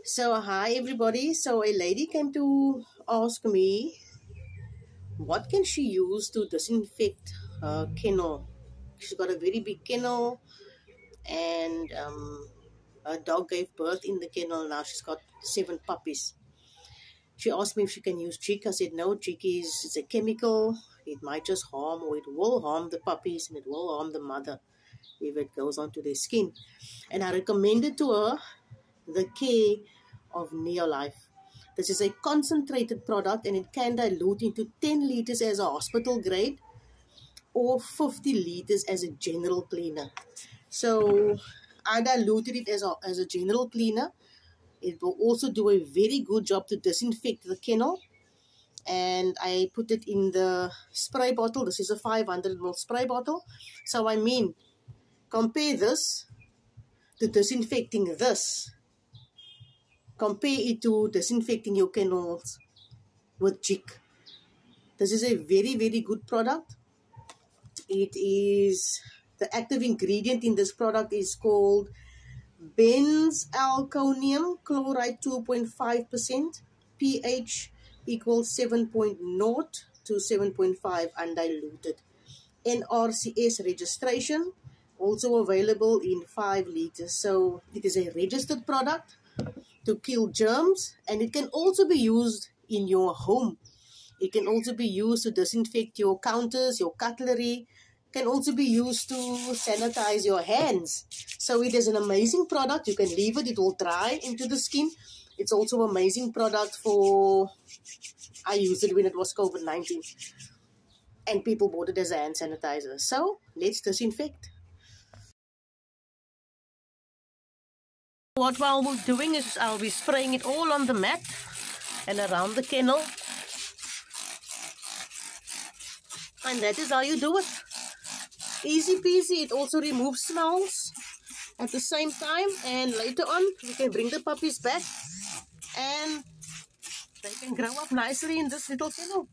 So, hi everybody. So, a lady came to ask me what can she use to disinfect her kennel. She's got a very big kennel, and her dog gave birth in the kennel. Now she's got 7 puppies. She asked me if she can use Jik. I said no, Jik is a chemical. It might just harm, or it will harm the puppies, and it will harm the mother if it goes onto their skin. And I recommended to her the care of Neolife. This is a concentrated product, and it can dilute into 10 liters as a hospital grade or 50 liters as a general cleaner. So I diluted it as a general cleaner. It will also do a very good job to disinfect the kennel. And I put it in the spray bottle. This is a 500 ml spray bottle. So I mean, compare this to disinfecting this. Compare it to disinfecting your kennels with Jik. This is a very, very good product. It is, the active ingredient in this product is called benzalkonium chloride 2.5%, pH equals 7.0 to 7.5 undiluted. NRCS registration, also available in 5 liters. So it is a registered product to kill germs, and it can also be used in your home. It can also be used to disinfect your counters, your cutlery. It can also be used to sanitize your hands. So it is an amazing product. You can leave it, it will dry into the skin. It's also an amazing product for, I used it when it was COVID-19, and people bought it as a hand sanitizer. So let's disinfect. What I'll be doing is I'll be spraying it all on the mat and around the kennel. And that is how you do it. Easy peasy. It also removes smells at the same time. And later on, we can bring the puppies back and they can grow up nicely in this little kennel.